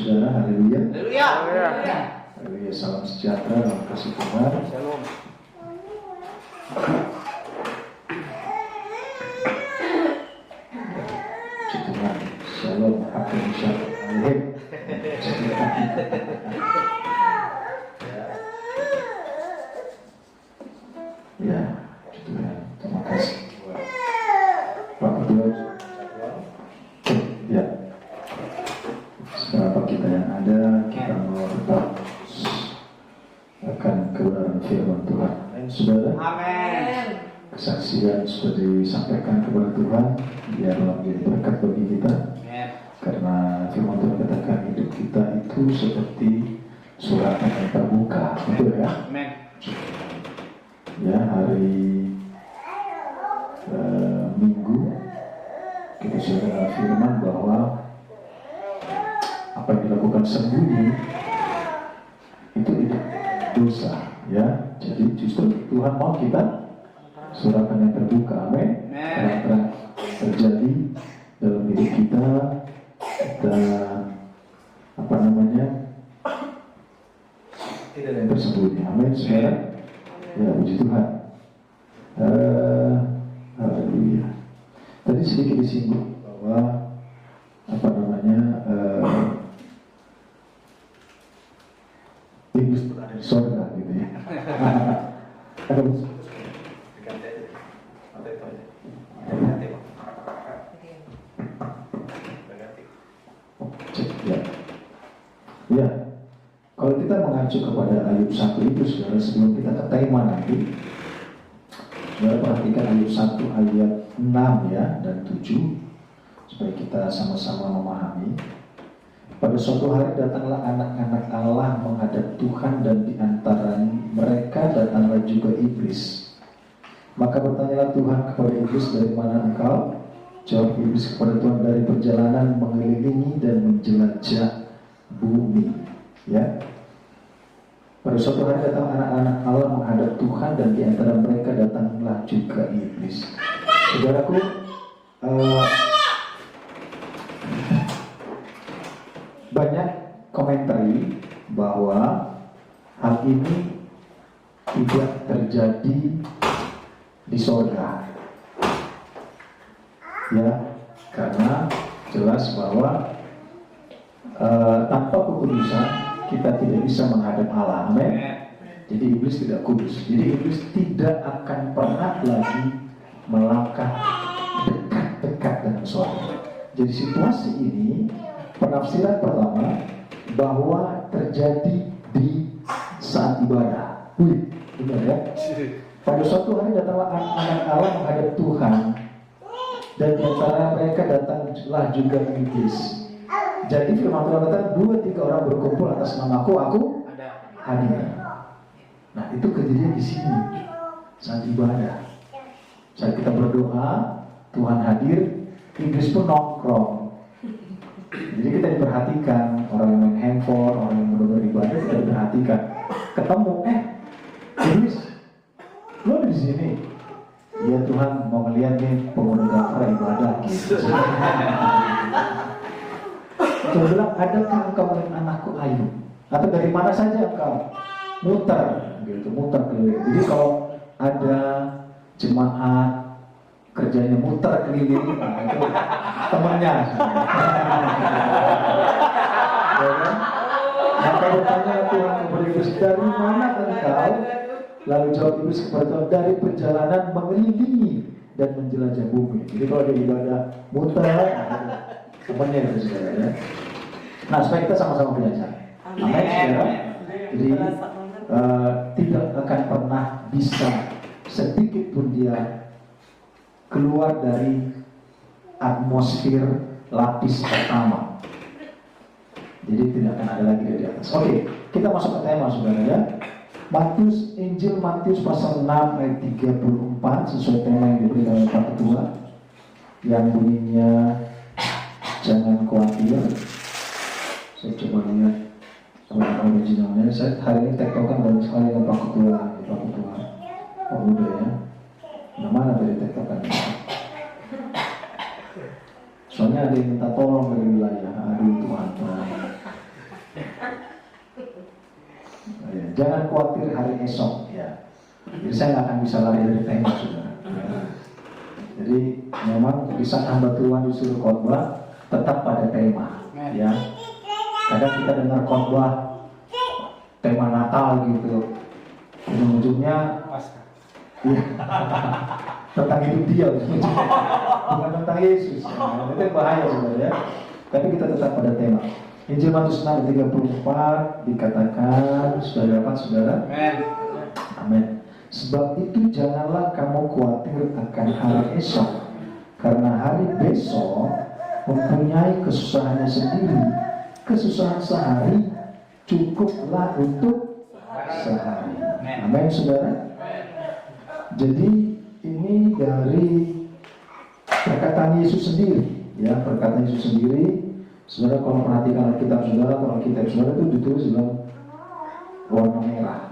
saudara. Haleluya. Haleluya. Haleluya. Salam sejahtera dalam kasih Tuhan. Shalom. Puji Tuhan. Shalom. Akhir shalom. Amin. Ya, puji Tuhan. Terima kasih. Pak Ketua. Ya. Seberapa kita yang ada, kita mau tetap akan kebenaran firman Tuhan. Saudara, Amin. kesaksian sudah disampaikan kepada Tuhan, biarlah menjadi berkat bagi kita. Amin. Karena firman Tuhan katakan hidup kita itu seperti suratan yang terbuka, betul ya? Amin. Ya, hari Minggu kita sudah dengar firman bahwa apa yang dilakukan sembunyi itu tidak dosa, ya. Jadi justru Tuhan mau kita suratan yang terbuka, amin. Terang-terang terjadi dalam hidup kita, kita apa namanya, tidak ada yang tersembunyi, amin, saudara. Ya, puji Tuhan. Haleluya. Tadi sedikit disinggung bahwa apa namanya, iblis pun ada di sorga, gitu ya. Ada ya. Ya. Kalau kita mengacu kepada Ayub 1 itu, saudara, sebelum kita ke tema nanti, saudara perhatikan Ayub 1 ayat 6 ya dan 7 supaya kita sama-sama memahami. Pada suatu hari datanglah anak-anak Allah menghadap Tuhan, dan di antara mereka datanglah juga iblis. Maka bertanyalah Tuhan kepada iblis, dari mana engkau? Jawab iblis kepada Tuhan, dari perjalanan mengelilingi dan menjelajah bumi. Ya. Pada suatu hari datang anak-anak Allah menghadap Tuhan, dan di antara mereka datanglah juga iblis. Saudaraku, banyak komentari bahwa hal ini tidak terjadi di sorga, ya, karena jelas bahwa tanpa kekudusan kita tidak bisa menghadap Allah, amin. Jadi iblis tidak kudus, jadi iblis tidak akan pernah lagi melangkah dekat-dekat dengan sorga. Jadi situasi ini, penafsiran pertama bahwa terjadi di saat ibadah. Wih, benar ya? Pada suatu hari datanglah anak Allah menghadap Tuhan, dan di antara mereka datanglah juga iblis. Jadi firman Tuhan kata, 2-3 orang berkumpul atas namaku, aku hadir. Nah, itu kejadian di sini saat ibadah. Saat kita berdoa, Tuhan hadir, iblis pun nongkrong. Jadi kita diperhatikan, orang yang main handphone, orang yang benar-benar ibadah, kita diperhatikan. Ketemu, iblis, lo ada di sini. Ya Tuhan mau ngeliat nih pengguna gafar ibadah gitu. Saya bilang, adakah engkau melihat anakku Ayub? Atau dari mana saja engkau? Muter, gitu, muter keliling. Jadi kalau ada jemaat kerjanya muter keliling, nah itu temannya. Maka bertanya Tuhan kepada iblis, dari mana engkau? Lalu jawab iblis kepada Tuhan, dari perjalanan mengelilingi dan menjelajah bumi. Jadi kalau dia ibadah muter, temannya itu saudara ya. Nah, supaya kita sama-sama belajar. Amin, saudara. Jadi tidak akan pernah bisa sedikit pun dia keluar dari atmosfer lapis pertama. Jadi tidak akan ada lagi dari atas. Oke, kita masuk ke tema, saudara ya. Matius, Injil Matius pasal 6 ayat 34 sesuai tema yang diberikan oleh Pak Ketua, yang bunyinya jangan khawatir. Saya coba lihat originalnya. Saya hari ini tektokan banyak sekali dengan Pak Ketua, Pak Muda ya. Nah, mana dari tektokan? Soalnya ada yang minta tolong dari wilayah. Aduh Tuhan. Jangan khawatir hari esok. Ya. Jadi saya nggak akan bisa lari dari tema, saudara. Ya. Jadi memang di saat hamba Tuhan disuruh khotbah tetap pada tema. Ya. Kadang kita dengar khotbah tema Natal gitu, ujung-ujungnya ya, tentang hidup dia, bukan tentang Yesus. Nah, itu yang bahaya sebenarnya. Tapi kita tetap pada tema. Injil Matius 6:34 dikatakan, sudah dapat saudara? Amin. Sebab itu janganlah kamu khawatir akan hari esok, karena hari besok mempunyai kesusahannya sendiri. Kesusahan sehari cukuplah untuk sehari. Amin, saudara. Jadi ini dari perkataan Yesus sendiri, ya, perkataan Yesus sendiri. Saudara kalau perhatikan kitab saudara, kalau kitab saudara itu ditulis dalam warna merah.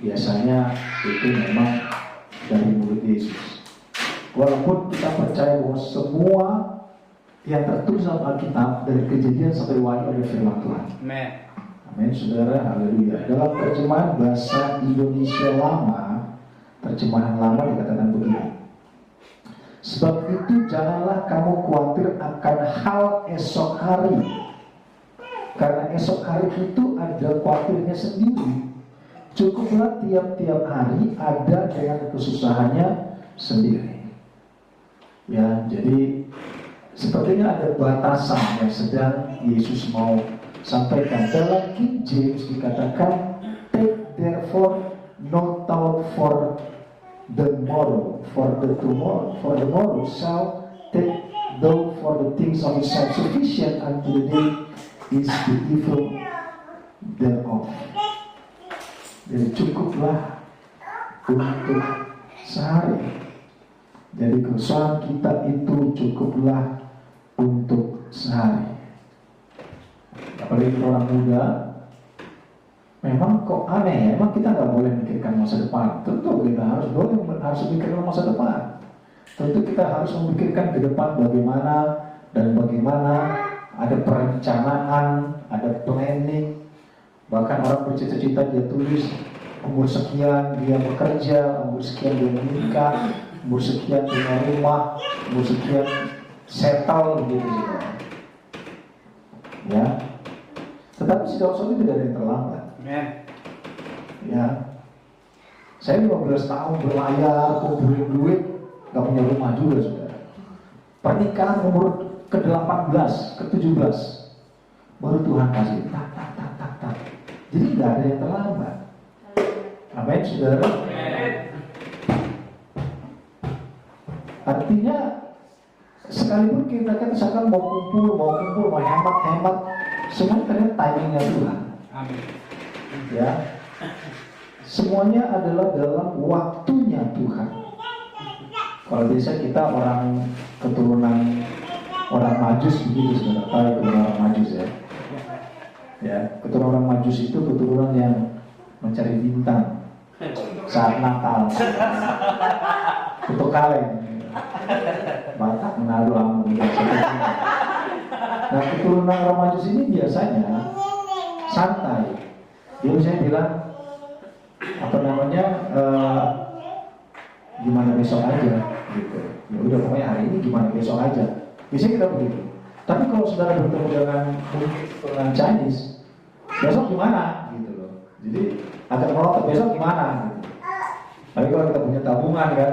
Biasanya itu memang dari mulut Yesus. Walaupun kita percaya bahwa semua yang tertulis dalam Alkitab dari Kejadian sampai Wahyu adalah firman Tuhan. Amin. Amin, saudara. Haleluya. Dalam terjemahan bahasa Indonesia lama, terjemahan lama dikatakan begini. Sebab itu janganlah kamu khawatir akan hal esok hari, karena esok hari itu ada khawatirnya sendiri. Cukuplah tiap-tiap hari ada dengan kesusahannya sendiri. Ya, jadi sepertinya ada batasan yang sedang Yesus mau sampaikan. Dalam King James dikatakan, take therefore no thought for the morrow, for the morrow shall take thought for the things of itself. Sufficient unto the day is the evil thereof. Jadi cukuplah untuk sehari. Jadi kesusahan kita itu cukuplah untuk sehari. Apalagi orang muda, memang kok aneh ya, emang kita nggak boleh memikirkan masa depan. Tentu kita harus memikirkan masa depan. Tentu kita harus memikirkan ke depan bagaimana dan bagaimana, ada perencanaan, ada planning. Bahkan orang bercita-cita dia tulis umur sekian dia bekerja, umur sekian dia menikah, umur sekian punya rumah, umur sekian settle gitu. Ya. Tetapi sejauh-jauh tidak ada yang terlambat. Ya, saya 15 tahun berlayar, kumpulin duit, gak punya rumah juga saudara. Pernikahan umur ke-18, ke-17, baru Tuhan kasih tak. Jadi gak ada yang terlambat. Amin, saudara. Artinya sekalipun kita misalkan mau kumpul, mau hemat, semua ternyata timingnya Tuhan. Amin. Ya, semuanya adalah dalam waktunya Tuhan. Kalau biasa kita orang keturunan orang Majus begitu, saudara tahu keturunan orang Majus ya. Ya, keturunan orang Majus itu keturunan yang mencari bintang saat Natal. Itu kaleng, Batak, Manado, Ambon. Nah, keturunan orang Majus ini biasanya santai. Dia misalnya bilang gimana besok aja gitu. Ya udah pokoknya hari ini gimana besok aja. Biasanya kita begitu. Tapi kalau saudara bertemu dengan Chinese, besok gimana gitu loh. Jadi agak merotot, besok gimana gitu. Tapi kalau kita punya tabungan kan,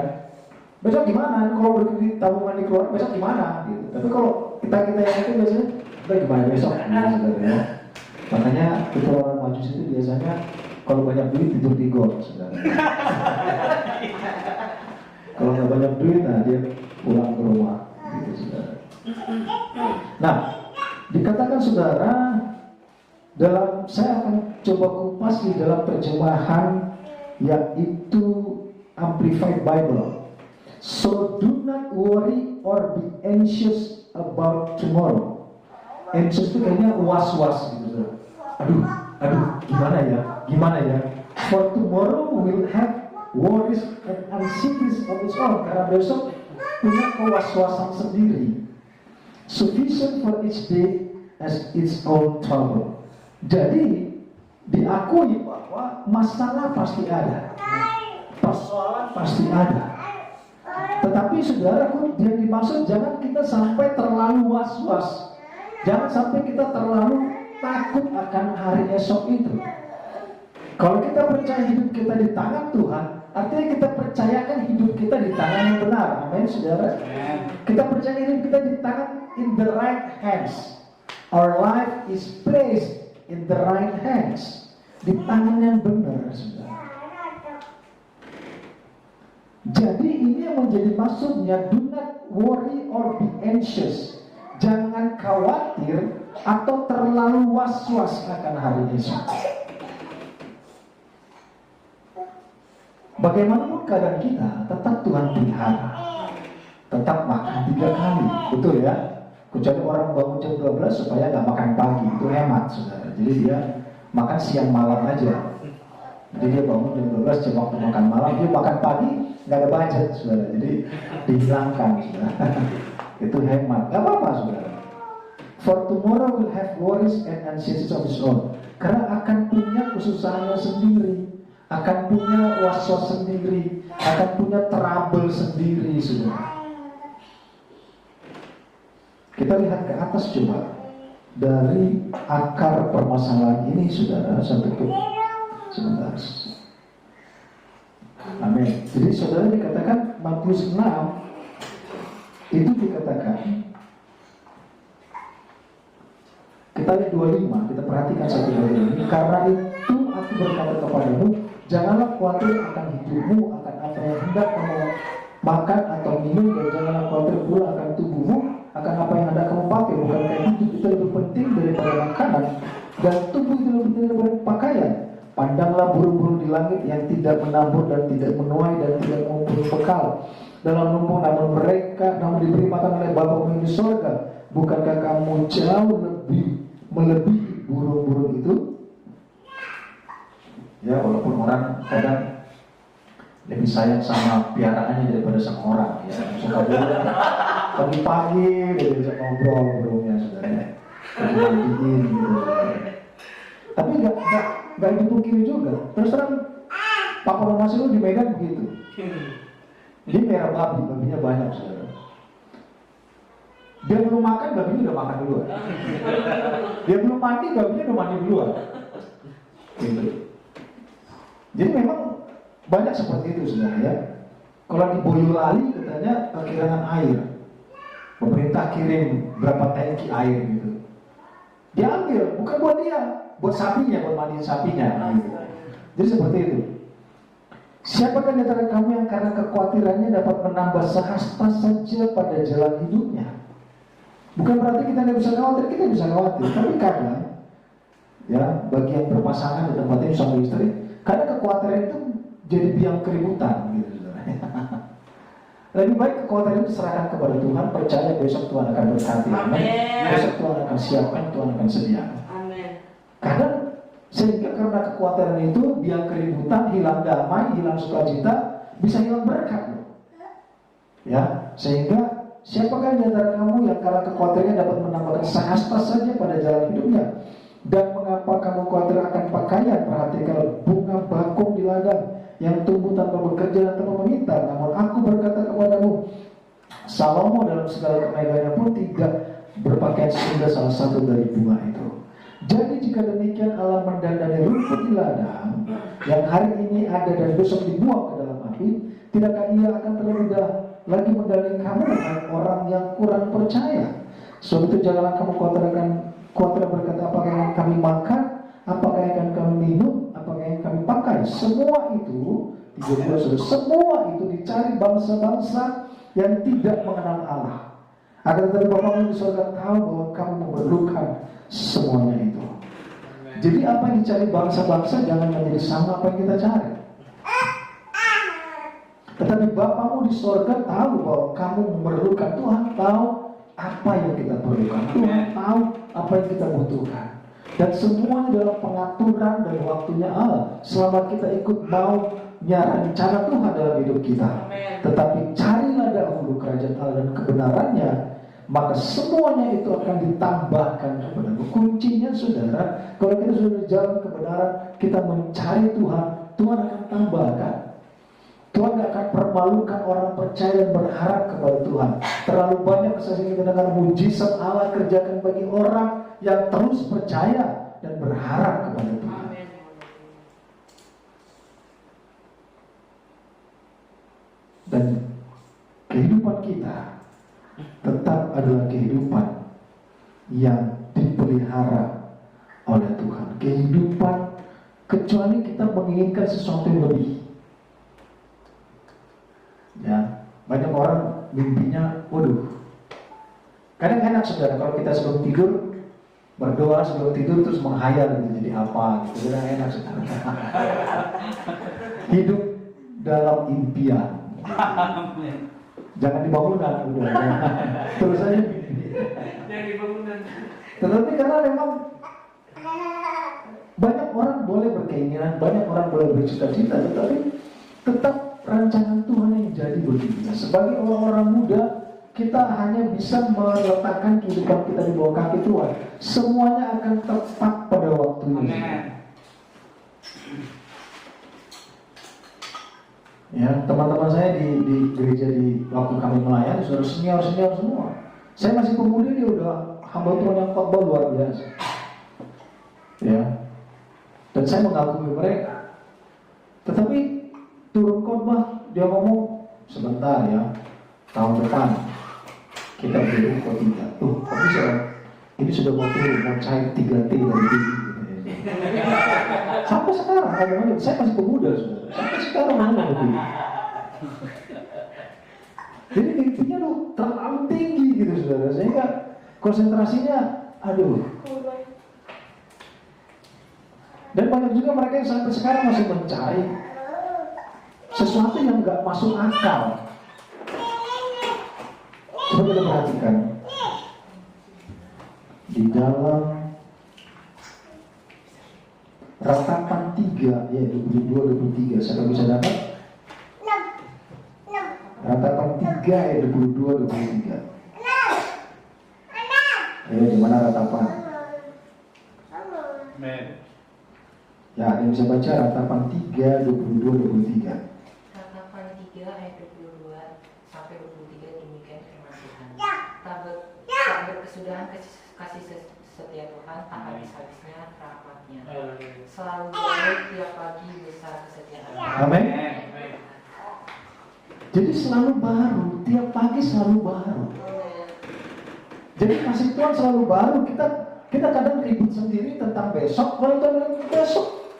besok gimana? Kalau begitu tabungan dikeluarkan besok gimana gitu. Tapi kalau kita yang itu biasanya kita gimana besok gitu, ya. Makanya keturunan Majus itu biasanya kalau banyak duit tidur di got, saudara. Kalau nggak banyak duit, nah dia pulang ke rumah, gitu, saudara. Nah, dikatakan saudara, saya akan coba kupas di dalam terjemahan yaitu Amplified Bible. So do not worry or be anxious about tomorrow. Anxious itu kayaknya was-was gitu, saudara. Aduh, gimana ya? For tomorrow will have worries and anxieties of its own. Karena besok punya kewas-wasan sendiri. Sufficient for each day as its own trouble. Jadi diakui bahwa masalah pasti ada, persoalan pasti ada. Tetapi saudaraku, yang dimaksud jangan kita sampai terlalu was-was, jangan sampai kita terlalu takut akan hari esok itu. Kalau kita percaya hidup kita di tangan Tuhan, artinya kita percayakan hidup kita di tangan yang benar. Amin, saudara. Kita percaya hidup kita di tangan, in the right hands. Our life is placed in the right hands, di tangan yang benar, saudara. Jadi ini yang menjadi maksudnya, do not worry or be anxious. Jangan khawatir atau terlalu was-was akan hari esok. Bagaimanapun keadaan kita, tetap Tuhan pelihara. Tetap makan 3 kali, betul ya? Kecuali orang bangun jam 12 supaya nggak makan pagi, itu hemat, saudara. Jadi dia makan siang malam aja. Jadi dia bangun jam 12 jam waktu makan malam, dia makan pagi nggak ada budget, saudara. Jadi dihilangkan, saudara. Itu hemat, nggak apa-apa, saudara. For tomorrow will have worries and anxieties of its own. Karena akan punya kesusahannya sendiri, akan punya was-was sendiri, akan punya trouble sendiri, saudara. Kita lihat ke atas coba, dari akar permasalahan ini, saudara, sampai ke sebentar. Amin. Jadi saudara, dikatakan Matius 6 itu dikatakan, kita lihat 25, kita perhatikan satu bagian ini. Karena itu aku berkata kepadamu, janganlah khawatir akan hidupmu, akan apa yang hendak kamu makan atau minum, dan janganlah khawatir pula akan tubuhmu, akan apa yang hendak kamu pakai. Bukankah hidup itu lebih penting daripada makanan, dan tubuh itu lebih penting daripada pakaian? Pandanglah burung-burung di langit yang tidak menabur dan tidak menuai dan tidak mengumpul bekal dalam lumbung, namun diberi makan oleh Bapa yang di surga. Bukankah kamu jauh lebih melebihi burung-burung itu? Ya, walaupun orang kadang lebih sayang sama piaraannya daripada sama orang, ya. Suka burung pagi-pagi dia bisa ngobrol burungnya, saudara. Dimandiin gitu. Tapi nggak dipungkiri juga. Terus terang, Papa Mama Silu di Medan begitu. Dia merah babinya banyak, saudara. Dia belum makan, babinya udah makan duluan. Dia belum mandi, babinya udah mandi duluan. Gitu. Jadi memang banyak seperti itu, saudara, ya. Kalau di Boyolali katanya kekurangan air. Pemerintah kirim berapa tangki air gitu. Dia ambil, bukan buat dia, buat sapinya, buat mandiin sapinya. Gitu. Jadi seperti itu. Siapakah di antara kamu yang karena kekhawatirannya dapat menambah sehasta saja pada jalan hidupnya? Bukan berarti kita tidak bisa khawatir, kita bisa khawatir. Tapi kadang, ya, bagi yang berpasangan dan tempat ini suami istri, kadang kekhawatiran itu jadi biang keributan, gitu, saudara. Lebih baik kekhawatiran itu serahkan kepada Tuhan, percaya besok Tuhan akan berkati. Besok Tuhan akan siapkan, Tuhan akan sediakan. Amin. Kadang sehingga karena kekhawatiran itu biang keributan, hilang damai, hilang sukacita, bisa hilang berkat, loh. Ya, sehingga siapakah di antara kamu yang karena kekhawatirannya dapat menambahkan sehasta saja pada jalan hidupnya? Dan mengapa kamu khawatir akan pakaian? Perhatikan bunga bakung di ladang yang tumbuh tanpa bekerja dan tanpa meminta. Namun aku berkata kepadamu, Salomo dalam segala kemegahannya pun tidak berpakaian sehingga salah satu dari bunga itu. Jadi jika demikian Allah mendandani rumput di ladang yang hari ini ada dan besok dibuang ke dalam api, tidakkah ia akan terlebih lagi mendandani kamu, orang yang kurang percaya? Sebab itu janganlah kamu khawatir berkata, apakah yang kami makan, apakah yang akan kami minum, apakah yang kami pakai. Semua itu, 32, semua itu dicari bangsa-bangsa yang tidak mengenal Allah. Akan tetapi Bapamu di surga tahu bahwa kamu memerlukan semuanya itu. Jadi apa yang dicari bangsa-bangsa jangan menjadi sama apa yang kita cari. Tetapi Bapamu di surga tahu bahwa kamu memerlukan. Tuhan tahu apa yang kita perlukan. Tuhan tahu apa yang kita butuhkan. Dan semuanya dalam pengaturan dan waktunya Allah. Selama kita ikut mau rencana Tuhan dalam hidup kita. Tetapi carilah dahulu kerajaan Allah dan kebenarannya, maka semuanya itu akan ditambahkan kepadamu. Kuncinya saudara, kalau kita sudah jalan kebenaran, kita mencari Tuhan, Tuhan akan tambahkan. Tuhan gak akan permalukan orang percaya dan berharap kepada Tuhan. Terlalu banyak kesaksian kita dengan mujizat Allah kerjakan bagi orang yang terus percaya dan berharap kepada Tuhan. Dan kehidupan kita tetap adalah kehidupan yang dipelihara oleh Tuhan. Kehidupan kecuali kita menginginkan sesuatu yang lebih. Ya, banyak orang mimpinya, waduh. Kadang enak saudara kalau kita sebelum tidur berdoa sebelum tidur terus menghayal jadi apa gitu. Kadang enak saudara. Hidup dalam impian. Jangan di bangunan, udah. Terus aja. Jangan di bangunan. Tetapi karena memang banyak orang boleh berkeinginan, banyak orang boleh bercita-cita, tetapi tetap rancangan Tuhan yang jadi bagi kita. Sebagai orang-orang muda, kita hanya bisa meletakkan kehidupan kita di bawah kaki Tuhan. Semuanya akan tepat pada waktunya. Ya, teman-teman saya di gereja di waktu kami melayani sudah senior semua. Saya masih pemuda, dia udah hamba Tuhan yang khotbah luar biasa. Ya, dan saya mengagumi mereka. Tetapi turun khotbah dia ngomong sebentar ya, tahun depan kita beli kok tidak. Kok bisa? Ini sudah mau turun, mau cair 3T dari tinggi. Sampai sekarang ngomong-ngomong, saya masih pemuda saudara. Sampai sekarang ngomong begini. Jadi mimpinya tuh terlalu tinggi gitu saudara, sehingga konsentrasinya aduh. Dan banyak juga mereka yang sampai sekarang masih mencari sesuatu yang nggak masuk akal. Coba kita perhatikan di dalam Ratapan 3 ya 22-23. Siapa bisa dapat? Ratapan 3 ya 22-23. Ya di mana ratapan? Ya ada yang bisa baca Ratapan 3 22-23. Ratapan 3 ayat 22 sampai 23 demikian firman Tuhan. Tak berkesudahan kasih setia Tuhan, tak habis-habisnya rahmatnya. Selalu baru tiap pagi besar kesetiaan. Amin. Jadi selalu baru, tiap pagi selalu baru. Jadi kasih Tuhan selalu baru. Kita kadang ribut sendiri tentang besok, kalau Tuhan besok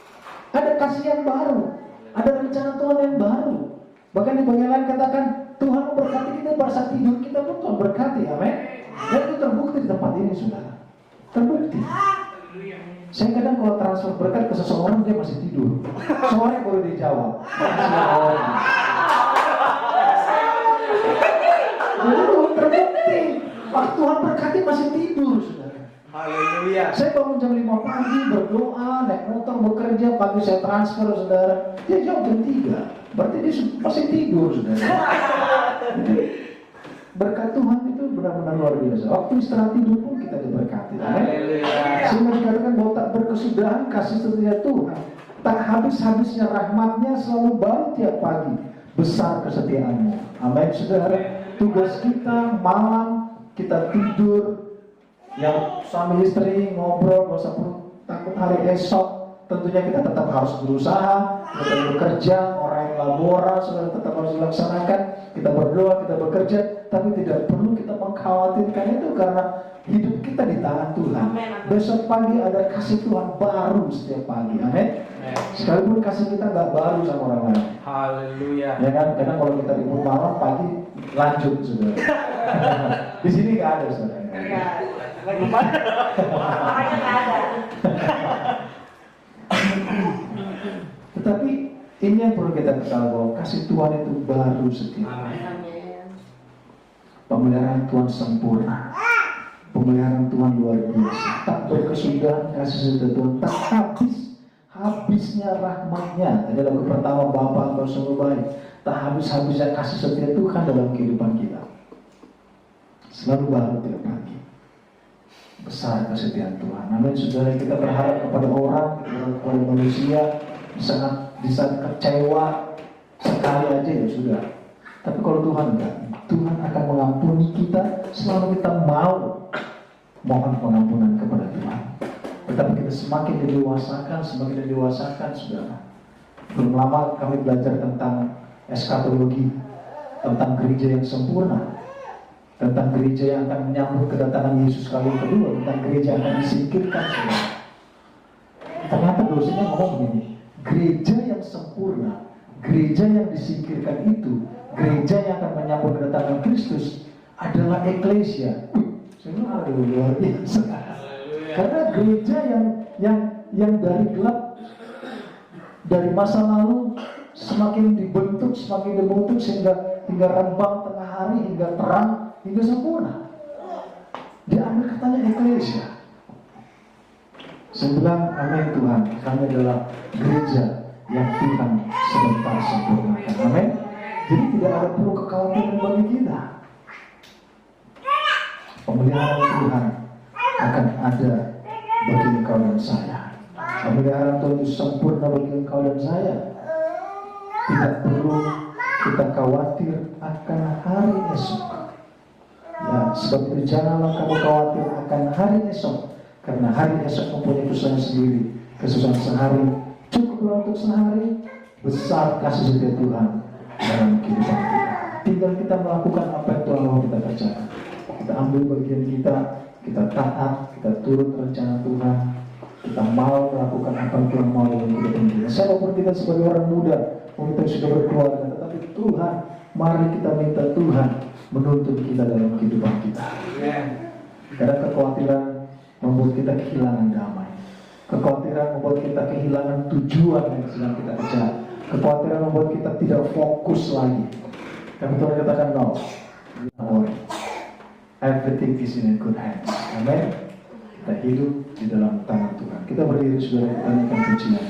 ada kasih yang baru, ada rencana Tuhan yang baru. Bahkan di bagian lain katakan Tuhan memberkati kita pada saat tidur kita pun Tuhan berkati, amin. Dan itu terbukti di tempat ini saudara. Terbukti. Saya kadang kalau transfer berkat ke seseorang dia masih tidur. Sore baru dijawab. Jadi terbukti. Waktu Tuhan berkati masih tidur saudara. Haleluya. Saya bangun jam 5 pagi berdoa, naik motor bekerja, pagi saya transfer saudara. Dia jawab jam 3. Berarti dia masih tidur saudara. Berkat Tuhan itu benar-benar luar biasa. Waktu istirahat tidur pun kita diberkati. Sehingga dikatakan bahwa tak berkesudahan kasih setia Tuhan, tak habis-habisnya rahmatnya, selalu baru tiap pagi besar kesetiaanmu. Amin saudara. Tugas kita malam kita tidur, yang suami istri ngobrol, gak usah takut hari esok. Tentunya kita tetap harus berusaha, kita bekerja, orang yang labora, saudara tetap harus dilaksanakan. Kita berdoa, kita bekerja, tapi tidak perlu kita mengkhawatirkan itu karena hidup kita di tangan Tuhan. Besok pagi ada kasih Tuhan baru setiap pagi, amin. Sekalipun kasih kita nggak baru sama orang lain. Haleluya. Ya kan, karena kalau kita ribut malam, pagi lanjut saudara. Di sini nggak ada saudara. Makanya nggak ada. Tetapi ini yang perlu kita ketahui bahwa kasih Tuhan itu baru setiap hari. Pemeliharaan Tuhan sempurna. Pemeliharaan Tuhan luar biasa. Tak berkesudahan kasih setia Tuhan, tak habisnya rahmatnya. Tadi lagu pertama Bapa bersungguh baik. Tak habis-habisnya kasih setia Tuhan dalam kehidupan kita. Selalu baru tiap pagi. Besar kesetiaan Tuhan. Amin. Saudara, kita berharap kepada orang, kepada manusia, di saat kecewa sekali aja ya sudah. Tapi kalau Tuhan enggak, Tuhan akan mengampuni kita selama kita mau mohon pengampunan kepada Tuhan. Tetapi kita semakin didewasakan, saudara. Belum lama kami belajar tentang eskatologi, tentang gereja yang sempurna, tentang gereja yang akan menyambut kedatangan Yesus kali kedua, tentang gereja yang akan disingkirkan, saudara. Ternyata dosennya ngomong begini, gereja yang sempurna, gereja yang disingkirkan itu, gereja yang akan menyambut kedatangan Kristus adalah eklesia. Saya bilang, aduh, luar biasa. Karena gereja yang dari gelap, dari masa lalu semakin dibentuk sehingga hingga rembang tengah hari, hingga terang, hingga sempurna. Diambil katanya eklesia. Saya bilang, amin Tuhan, kami adalah gereja yang Tuhan sebentar sempurnakan. Amin. Jadi tidak ada perlu kekhawatiran bagi kita. Pemeliharaan Tuhan akan ada bagi engkau dan saya. Pemeliharaan Tuhan itu sempurna bagi engkau dan saya. Tidak perlu kita khawatir akan hari esok. Ya, sebab itu janganlah kamu khawatir akan hari esok, karena hari esok mempunyai kesusahan sendiri. Kesusahan sehari cukup untuk sehari. Besar kasih setia Tuhan dalam kehidupan kita. Tinggal kita melakukan apa yang Tuhan mau kita kerjakan. Kita ambil bagian kita taat, kita turut rencana Tuhan, kita mau melakukan apa yang Tuhan mau dalam kehidupan kita. Siapapun kita sebagai orang muda, kita sudah berkeluarga, tetapi Tuhan, mari kita minta Tuhan menuntun kita dalam kehidupan kita. Karena kekhawatiran membuat kita kehilangan damai. Kekhawatiran membuat kita kehilangan tujuan yang sedang kita kejar. Kekhawatiran membuat kita tidak fokus lagi. Dan Tuhan katakan, no, everything is in good hands. Amen. Kita hidup di dalam tangan Tuhan. Kita berdiri, saudara, kita nyanyikan pujian.